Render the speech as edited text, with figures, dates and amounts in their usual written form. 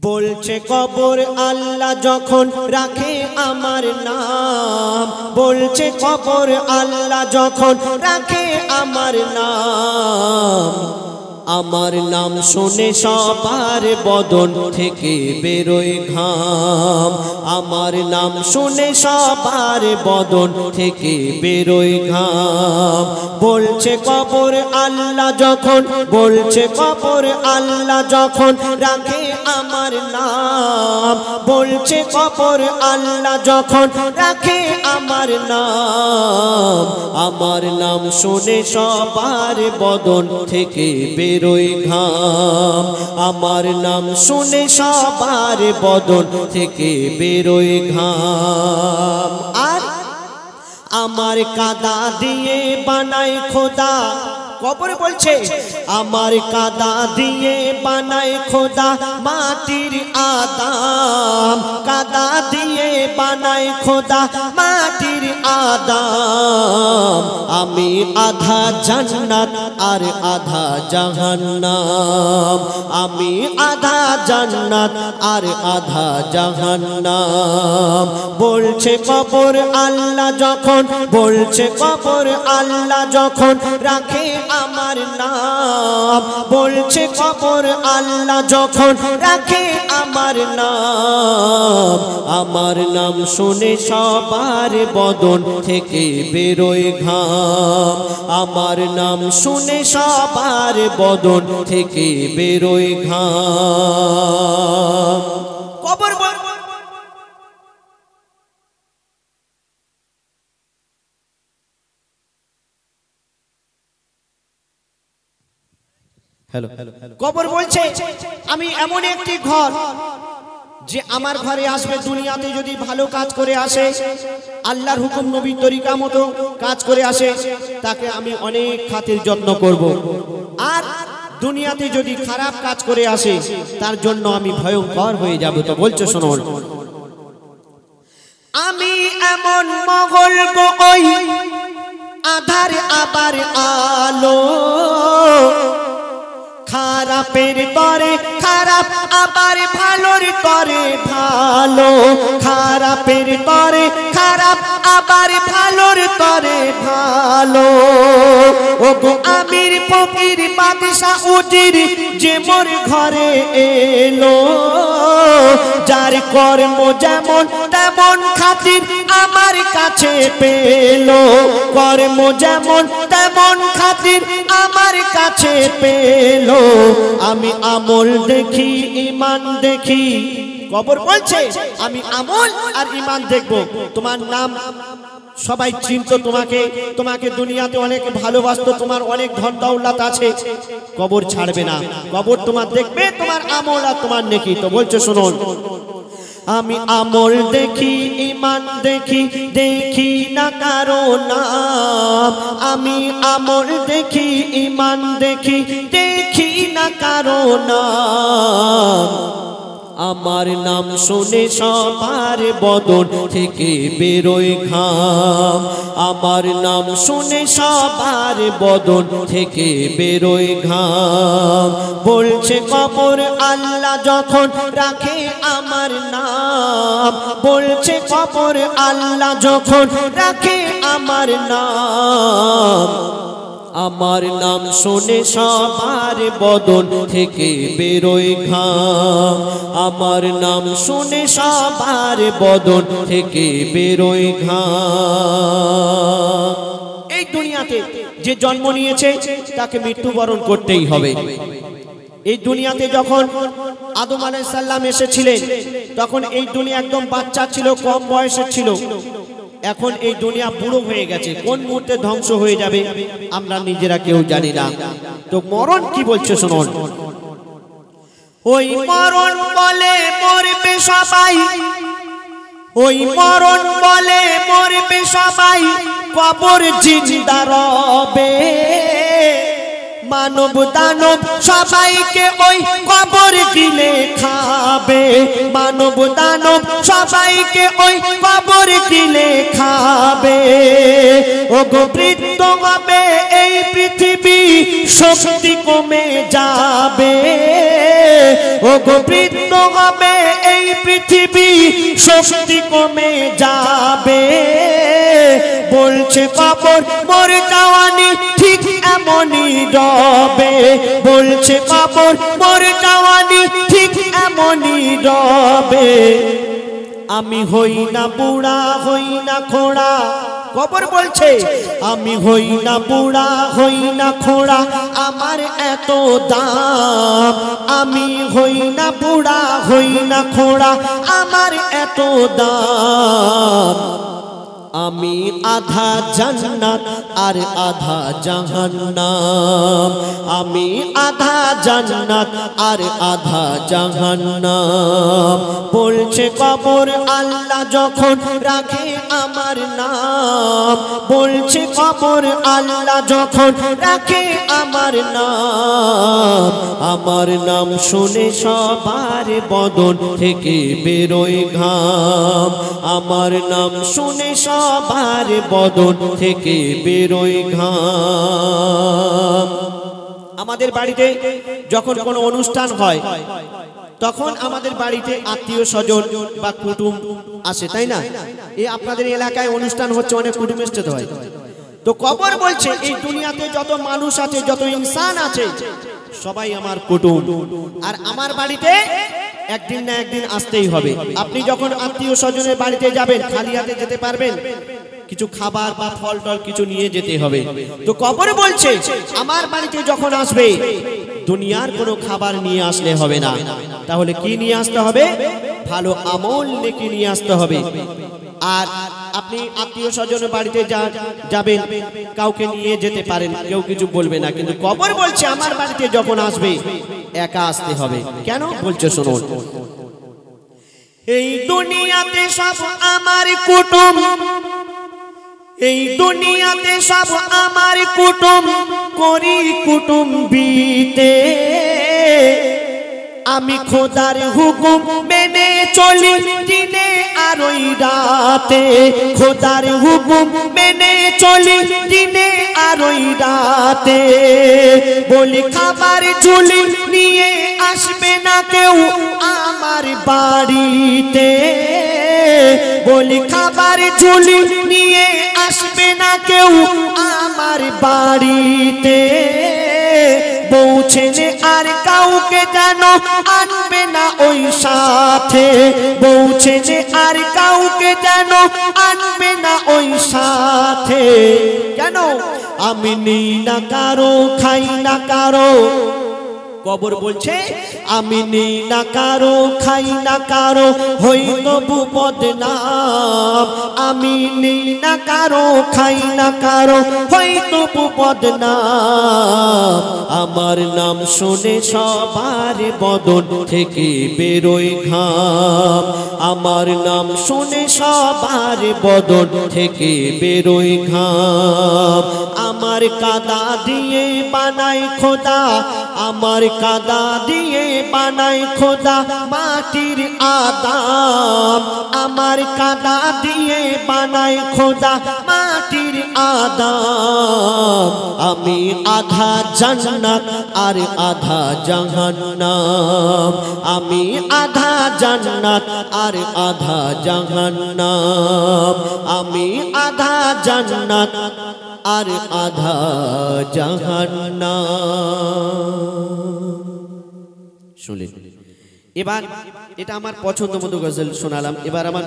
বলছে কবর আল্লাহ যখন রাখে আমার নাম, বলছে কবর আল্লাহ যখন রাখে আমার নাম, আমার নাম শুনে সবার বদন থেকে বেরোয় ঘাম, আমার নাম শুনে সবার বদন থেকে বেরোয় ঘাম। বলছে কবর আল্লাহ যখন, বলছে কবর আল্লাহ যখন রাখে আমার নাম, বলছে কবর আল্লাহ যখন রাখে আমার নাম, আমার নাম শুনে সবার বদন থেকে বেরোয় ঘাম, আমার নাম শুনে সবার বদন থেকে বেরোয় ঘাম। আর আমার কাদা দিয়ে বানায় খোদা, কবরে বলছে আমার কাদা দিয়ে বানায় খোদা মাটির আদাম, কাদা দিয়ে বানায় খোদা মাটির আদাম, আমি আধা জান্নাত আর আধা জাহান্নাম, আমি আধা জান্নাত আর আধা জাহান্নাম। বলছে কবর আল্লাহ যখন, বলছে কবর আল্লাহ যখন রাখে আমার নাম, বলছে কবর আল্লাহ যখন রাখে আমার নাম, আমার নাম শুনে সবার বদন থেকে বেরোয় ঘাম, আমার নাম শুনে সবার বদন থেকে বেরোয় ঘাম। কবর কবর বলছে আমি এমন একটি ঘর যে আমার ঘরে আসবে, দুনিয়াতে যদি ভালো কাজ করে আসে, আল্লাহর হুকুম নবীর তরিকা মতো কাজ করে আসে, তাকে আমি অনেক খাতির যত্ন করব। আর দুনিয়াতে যদি খারাপ কাজ করে আসে, তার জন্য আমি ভয়ঙ্কর হয়ে যাব। তো বলছে শুনুন, আমি এমন মগল গো ওই আধার আবার আলো, খারাপের তরে খারাপ আবার ভালোর তরে ভালো, খারাপের তরে খারাপ আবার ভালোর তরে ভালো। ও গো আমির ফকির বাদশা উজির যে মোর ঘরে এলো, যার কর্ম যেমন তেমন খাতির আমার কাছে পেলো, কর্ম যেমন তেমন খাতির আমার কাছে পেলো, আমি আমল দেখি ঈমান দেখি। কবর বলছে আমি আমল আর ঈমান দেখবো। তোমার নাম সবাই চিনতো, তোমাকে তোমাকে দুনিয়াতে অনেক ভালোবাসতো, তোমার অনেক ধন দৌলত আছে, কবর ছাড়বে না, কবর তোমার দেখবে, তোমার আমল আর তোমার নেকি। তো বলছে শুনুন, আমি আমল দেখি ঈমান দেখি, দেখি না কারো নাম, আমি আমল দেখি ঈমান দেখি, দেখি না কারো নাম, আমার নাম শুনে সবার বদন থেকে বেরোয় ঘাম, আমার নাম শুনে সবার বদন থেকে বেরোয় ঘাম। বলছে কবর আল্লাহ যখন রাখে আমার নাম, বলছে কবর আল্লাহ যখন রাখে আমার নাম, আমার নাম শুনে সবার বদন থেকে বেরোয় ঘাম, আমার নাম শুনে সবার বদন থেকে বেরোয় ঘাম। এই দুনিয়াতে যে জন্ম নিয়েছে তাকে মৃত্যুবরণ করতেই হবে। এই দুনিয়াতে যখন আদম আলাইহিস সালাম এসেছিলেন, তখন এই দুনিয়া একদম বাচ্চা ছিল, কম বয়সের ছিল। এখন এই দুনিয়া বুড়ো হয়ে গেছে, কোন মুহূর্তে ধ্বংস হয়ে যাবে আমরা নিজেরা কেউ জানি না। তো মরণ কি বলছে শুনুন, ওই মরণ বলে মরবে সবাই, ওই মরণ বলে মরবে সবাই, কবর জিন্দা রবে, মানব দানব সবাইকে ওই কবর গিলে খাবে, মানব দানব সবাইকে ওই কবর গিলে খাবে। ও গো বৃদ্ধ হবে এই পৃথিবী, শক্তি কমে যাবে, ও গো বৃদ্ধ হবে এই পৃথিবী শক্তি কমে যাবে বলছে কবর মোর জওয়ানি ঠিক এমনই রবে বলছে কবর মোর জওয়ানি ঠিক এমনই রবে আমি হই না বুড়া হই না খোড়া কবর বলছে আমি হই না বুড়া হই না খোড়া আমার এত দাম আমি হই না বুড়া হই না খোড়া আমার এত দাম আমি আধা জান্নাত আর আধা জাহান্নাম আমি আধা জান্নাত আর আধা জাহান্নাম বলছে কবর আল্লাহ যখন রাখে আমার নাম বলছে কবর আল্লাহ যখন রাখে আমার নাম শুনে সবার বদন থেকে বেরোয় ঘাম আমার নাম শুনে সবার বদন থেকে বেরোয় ঘাম আমাদের বাড়িতে যখন কোনো অনুষ্ঠান হয় তখন আমাদের বাড়িতে আত্মীয় স্বজন বা কুটুম আসে তাই না এই আপনাদের এলাকায় অনুষ্ঠান হচ্ছে অনেক কুটুম এসে হয় তো কবর বলছে এই দুনিয়াতে যত মানুষ আছে যত ইনসান আছে সবাই আমার কুটুম আর আমার বাড়িতে একদিন না একদিন আসতেই হবে আপনি যখন আত্মীয় স্বজনের বাড়িতে যাবেন খালি হাতে যেতে পারবেন কিছু খাবার বা ফল টল কিছু নিয়ে যেতে হবে তো কবর বলছে আমার বাড়িতে যখন আসবে দুনিয়ার কোনো খাবার নিয়ে আসলে হবে না তাহলে কি নিয়ে আসতে হবে ভালো আমল নেকি নিয়ে আসতে হবে আর আপনি আত্মীয় স্বজনের বাড়িতে যাবেন কাউকে নিয়ে যেতে পারেন কেউ কিছু বলবে না কিন্তু কবর বলছে আমার বাড়িতে যখন আসবে একা আসতে হবে কেন বলছে শুনুন এই দুনিয়াতে সব আমার কুটুম এই দুনিয়াতে সব আমার কুটুম করি কুটুম্বিতে আমি খোদার হুকুম মেনে চলি দিনে আর ওই রাতে খোদার হুকুম মেনে চলি দিনে আর ওই রাতে বলি খাবার ঝুলি নিয়ে আসবে না কেউ আমার বাড়িতে বলি খাবার ঝুলি নিয়ে আসবে না কেউ আমার বাড়িতে বউ ছেলে আর কাউকে জানো আনবে না ওই সাথে বউ ছেলে আর কাউকে জানো আনবে না ওই সাথে কেন আমি নেই না কারো খাই না কারো কবর বলছে আমি নেই না কারো খাই না কারো হই তবু বদনাম আমি নেই না কারো খাই না কারো হই তবু বদনাম আমার নাম শুনে সবার বদন থেকে বেরোয় ঘাম আমার নাম শুনে সবার বদন থেকে বেরোয় ঘাম আমার কাদা দিয়ে বানায় খোদা আমার কাদা দিয়ে বানায় খোদা মাটির আদাম আমার কাদা দিয়ে বানায় খোদা মাটির আদাম আমি আধা জান্নাত আর আধা জাহান্নাম আমি আধা জান্নাত আর আধা জাহান্নাম আমি আধা জান্নাত আর আধা জাহান্নাম শুনলেন এবার এটা আমার পছন্দ মতো গজল শোনালাম এবার আমার